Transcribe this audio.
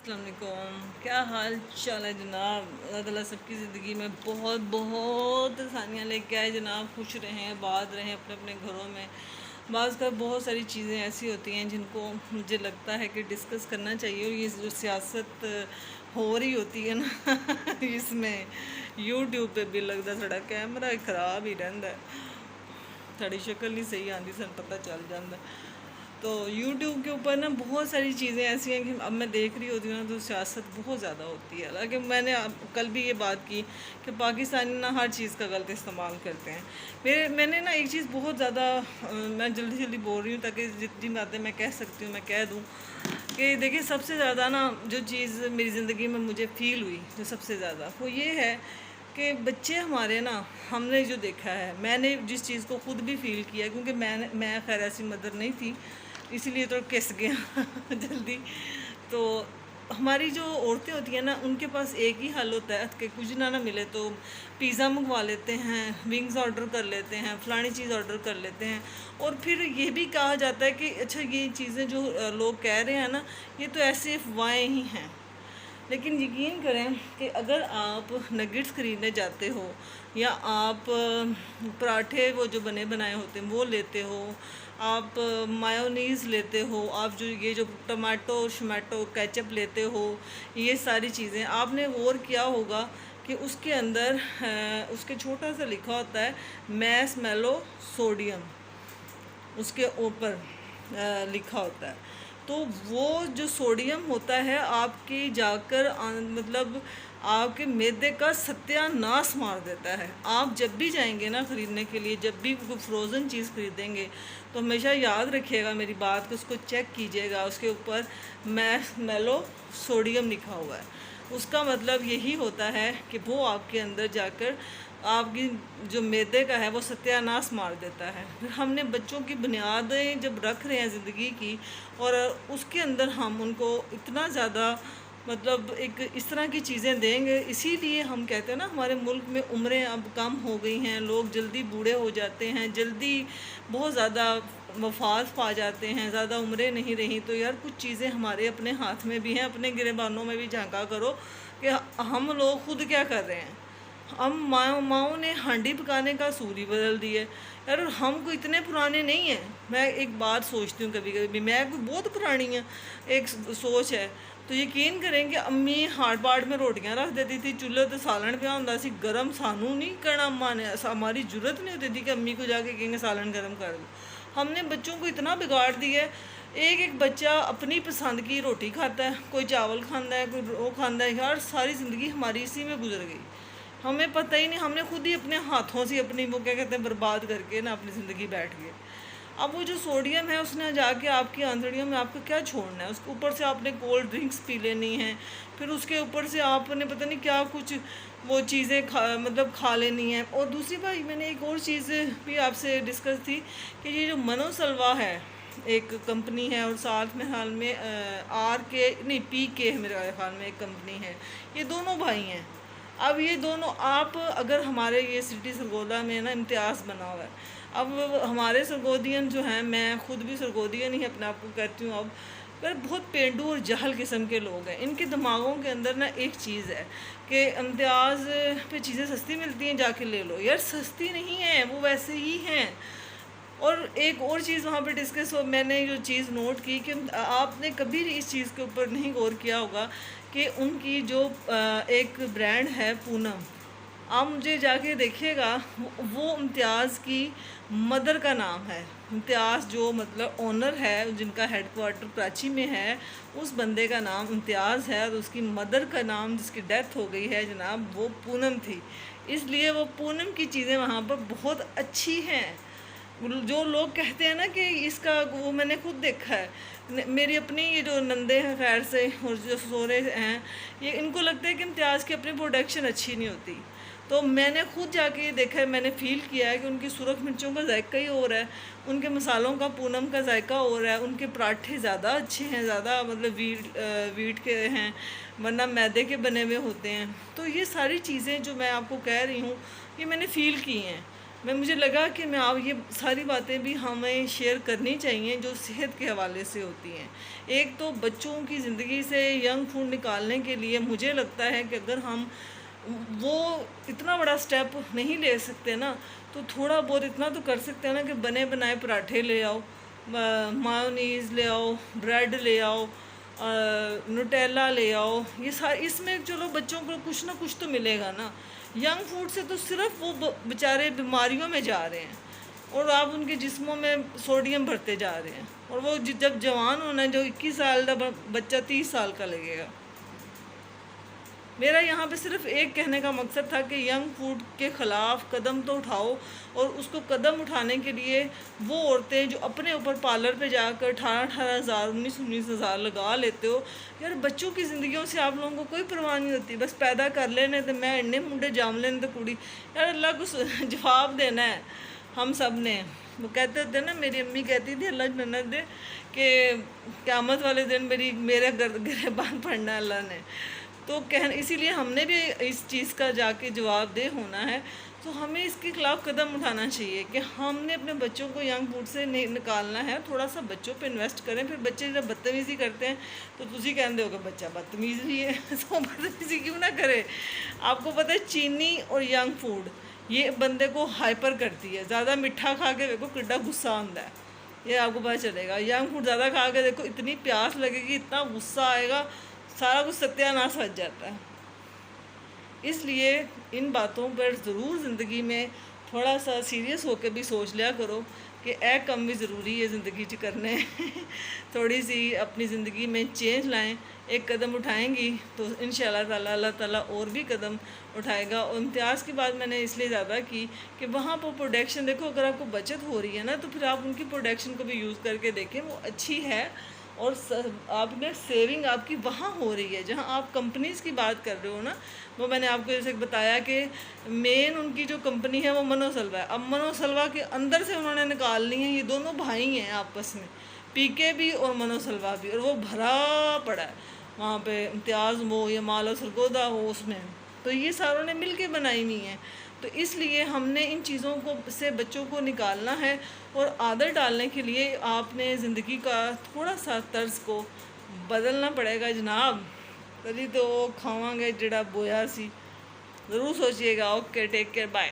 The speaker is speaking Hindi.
अस्सलाम वालेकुम। क्या हाल चाल है जनाब। अल्लाह ताला सबकी ज़िंदगी में बहुत बहुत आसानियाँ लेके आए जनाब। खुश रहें, आबाद रहें अपने अपने घरों में। बाज़ का बहुत सारी चीज़ें ऐसी होती हैं जिनको मुझे लगता है कि डिस्कस करना चाहिए। और ये जो सियासत हो रही होती है ना इसमें यूट्यूब पे भी लगता थोड़ा कैमरा ख़राब ही रहता है, थोड़ी शक्ल नहीं सही आती, सन पता चल जाता है। तो यूट्यूब के ऊपर ना बहुत सारी चीज़ें ऐसी हैं कि अब मैं देख रही होती हूँ ना तो सियासत बहुत ज़्यादा होती है। हालांकि मैंने कल भी ये बात की कि पाकिस्तानी ना हर चीज़ का गलत इस्तेमाल करते हैं। मैंने ना एक चीज़ बहुत ज़्यादा मैं जल्दी जल्दी बोल रही हूँ ताकि जितनी बातें मैं कह सकती हूँ मैं कह दूँ कि देखिए, सबसे ज़्यादा ना जो चीज़ मेरी ज़िंदगी में मुझे फ़ील हुई जो सबसे ज़्यादा वो ये है कि बच्चे हमारे ना, हमने जो देखा है, मैंने जिस चीज़ को ख़ुद भी फ़ील किया, क्योंकि मैं खैर ऐसी मदर नहीं थी इसीलिए तो किस गया जल्दी। तो हमारी जो औरतें होती हैं ना उनके पास एक ही हल होता है कि कुछ ना मिले तो पिज़्ज़ा मंगवा लेते हैं, विंग्स ऑर्डर कर लेते हैं, फ़लानी चीज़ ऑर्डर कर लेते हैं। और फिर ये भी कहा जाता है कि अच्छा ये चीज़ें जो लोग कह रहे हैं ना ये तो ऐसे अफवाहें ही हैं। लेकिन यकीन करें कि अगर आप नगेट्स ख़रीदने जाते हो या आप पराठे वो जो बने बनाए होते हैं वो लेते हो, आप मायोनीज़ लेते हो, आप जो ये जो टमाटो शमाटो केचप लेते हो, ये सारी चीज़ें आपने गौर किया होगा कि उसके अंदर उसके छोटा सा लिखा होता है मैस मेलो सोडियम, उसके ऊपर लिखा होता है। तो वो जो सोडियम होता है आपकी जाकर मतलब आपके मैदे का सत्यानाश मार देता है। आप जब भी जाएंगे ना ख़रीदने के लिए, जब भी कोई फ्रोज़न चीज़ ख़रीदेंगे तो हमेशा याद रखिएगा मेरी बात को, उसको चेक कीजिएगा, उसके ऊपर मैलो सोडियम लिखा हुआ है। उसका मतलब यही होता है कि वो आपके अंदर जाकर आपकी जो मैदे का है वो सत्यानाश मार देता है। फिर हमने बच्चों की बुनियादें जब रख रहे हैं ज़िंदगी की और उसके अंदर हम उनको इतना ज़्यादा मतलब एक इस तरह की चीज़ें देंगे, इसीलिए हम कहते हैं ना हमारे मुल्क में उम्रें अब कम हो गई हैं, लोग जल्दी बूढ़े हो जाते हैं, जल्दी बहुत ज़्यादा वफात पा जाते हैं, ज़्यादा उम्रें नहीं रही। तो यार कुछ चीज़ें हमारे अपने हाथ में भी हैं, अपने गिरेबानों में भी झांका करो कि हम लोग खुद क्या कर रहे हैं। हम माओ ने हांडी पकाने का सूरी बदल दिया यार। हम कोई इतने पुराने नहीं हैं। मैं एक बात सोचती हूँ कभी कभी, मैं कोई बहुत पुरानी है, एक सोच है। तो यकीन करें कि अम्मी हाड़ पाड़ में रोटियां रख देती थी, चूल्हे तो सालन पे होंदा सी गर्म, सानू नहीं करना अम्मा ने, हमारी जरूरत नहीं होती थी कि अम्मी को जाके कहेंगे सालन गर्म कर दो। हमने बच्चों को इतना बिगाड़ दिया है। एक एक बच्चा अपनी पसंद की रोटी खाता है, कोई चावल खाता है, कोई वो खाता है। यार सारी ज़िंदगी हमारी इसी में गुजर गई, हमें पता ही नहीं, हमने खुद ही अपने हाथों से अपनी वो क्या कहते हैं बर्बाद करके ना अपनी ज़िंदगी बैठ गए। अब वो जो सोडियम है उसने जाके आपकी आंतड़ियों में आपको क्या छोड़ना है, उसके ऊपर से आपने कोल्ड ड्रिंक्स पी लेनी है, फिर उसके ऊपर से आपने पता नहीं क्या कुछ वो चीज़ें मतलब खा लेनी है। और दूसरी बात मैंने एक और चीज़ भी आपसे डिस्कस थी कि ये जो मनोसल्वा है एक कंपनी है, और साथ में हाल में आर के नहीं पी के मेरे ख्याल में एक कंपनी है, ये दोनों भाई हैं। अब ये दोनों आप अगर हमारे ये सिटी सरगोदा में ना इम्तियाज़ बना हुआ है। अब हमारे सरगोदियन जो हैं, मैं ख़ुद भी सरगोदियन ही अपने आप को कहती हूँ अब, पर बहुत पेंडू और जहल किस्म के लोग हैं। इनके दिमागों के अंदर ना एक चीज़ है कि इम्तियाज़ पे चीज़ें सस्ती मिलती हैं जाके ले लो। यार सस्ती नहीं है, वो वैसे ही हैं। और एक और चीज़ वहाँ पे डिस्कस हो, मैंने जो चीज़ नोट की कि आपने कभी इस चीज़ के ऊपर नहीं गौर किया होगा कि उनकी जो एक ब्रांड है पूनम, आप मुझे जाके देखिएगा वो इम्तियाज़ की मदर का नाम है। इम्तियाज़ जो मतलब ओनर है जिनका हेडक्वार्टर कराची में है, उस बंदे का नाम इम्तियाज़ है और उसकी मदर का नाम जिसकी डेथ हो गई है जनाब वो पूनम थी। इसलिए वो पूनम की चीज़ें वहाँ पर बहुत अच्छी हैं। जो लोग कहते हैं ना कि इसका, वो मैंने खुद देखा है, मेरी अपनी ये जो नंदे हैं खैर से और जो ससुरे हैं, ये इनको लगता है कि इम्तियाज़ की अपनी प्रोडक्शन अच्छी नहीं होती। तो मैंने खुद जाके ये देखा है, मैंने फ़ील किया है कि उनकी सुरख मिर्चों का जायका ही और है, उनके मसालों का पूनम का जायका और है, उनके पराठे ज़्यादा अच्छे हैं, ज़्यादा मतलब वीट के हैं, वरना मैदे के बने हुए होते हैं। तो ये सारी चीज़ें जो मैं आपको कह रही हूँ ये मैंने फ़ील की हैं। मुझे लगा कि मैं आप ये सारी बातें भी हमें शेयर करनी चाहिए जो सेहत के हवाले से होती हैं। एक तो बच्चों की ज़िंदगी से जंक फूड निकालने के लिए मुझे लगता है कि अगर हम वो इतना बड़ा स्टेप नहीं ले सकते ना, तो थोड़ा बहुत इतना तो कर सकते हैं ना कि बने बनाए पराठे ले आओ, मायोनीज़ ले आओ, ब्रेड ले आओ, नुटेला ले आओ। ये सारे इसमें चलो बच्चों को कुछ ना कुछ तो मिलेगा ना। यंग फूड से तो सिर्फ वो बेचारे बीमारियों में जा रहे हैं और आप उनके जिस्मों में सोडियम भरते जा रहे हैं, और वो जब जवान होना है, जो 21 साल का बच्चा 30 साल का लगेगा। मेरा यहाँ पे सिर्फ एक कहने का मकसद था कि यंग फूड के ख़िलाफ़ कदम तो उठाओ, और उसको कदम उठाने के लिए वो औरतें जो अपने ऊपर पार्लर पे जाकर 18-18 हज़ार 19-19 हज़ार लगा लेते हो, यार बच्चों की ज़िंदगियों से आप लोगों को कोई परवाह नहीं होती। बस पैदा कर लेने तो मैं इन्ने मुंडे जाम लेने तो कुड़ी, यार अल्लाह को जवाब देना है हम सब ने। वो कहते थे ना, मेरी अम्मी कहती थी अल्लाह जन्नत दे कि क़यामत वाले दिन मेरे गिरबान पड़ना अल्लाह ने। तो इसीलिए हमने भी इस चीज़ का जाके जवाब दे होना है। तो हमें इसके खिलाफ़ कदम उठाना चाहिए कि हमने अपने बच्चों को यंग फूड से निकालना है। थोड़ा सा बच्चों पे इन्वेस्ट करें। फिर बच्चे जब बदतमीज़ी करते हैं तो तुझी कहते हो कि बच्चा बदतमीज़ ही है तो बदतमीज़ी क्यों ना करे। आपको पता है चीनी और यंग फूड ये बंदे को हाइपर करती है। ज़्यादा मिठा खा के देखो कितना गुस्सा आता है, ये आपको पता चलेगा। यंग फूड ज़्यादा खा के देखो, इतनी प्यास लगेगी, इतना गुस्सा आएगा, सारा कुछ सत्यानाश हो जाता है। इसलिए इन बातों पर ज़रूर ज़िंदगी में थोड़ा सा सीरियस होकर भी सोच लिया करो कि ए कम भी ज़रूरी है ज़िंदगी च करने थोड़ी सी अपनी ज़िंदगी में चेंज लाएं। एक कदम उठाएंगी तो इंशाल्लाह ताला अल्लाह ताला और भी कदम उठाएगा। और इम्तियाज़ की बात मैंने इसलिए ज़्यादा की कि वहाँ पर प्रोडक्शन देखो, अगर आपको बचत हो रही है ना, तो फिर आप उनकी प्रोडक्शन को भी यूज़ करके देखें, वो अच्छी है। और आपने सेविंग आपकी वहाँ हो रही है जहाँ आप कंपनीज़ की बात कर रहे हो ना। वो मैंने आपको जैसे बताया कि मेन उनकी जो कंपनी है वो मनोसलवा है। अब मनोसलवा के अंदर से उन्होंने निकालनी है, ये दोनों भाई हैं आपस में, पीके भी और मनोसलवा भी, और वो भरा पड़ा है वहाँ पे, इम्तियाज़ हो या माल और सरगोदा हो उसमें, तो ये सारों ने मिल के बनाई नहीं है। तो इसलिए हमने इन चीज़ों को से बच्चों को निकालना है, और आदत डालने के लिए आपने ज़िंदगी का थोड़ा सा तर्ज को बदलना पड़ेगा जनाब, तभी तो खावांगे जड़ा बोया सी। ज़रूर सोचिएगा। Okay, take care, bye.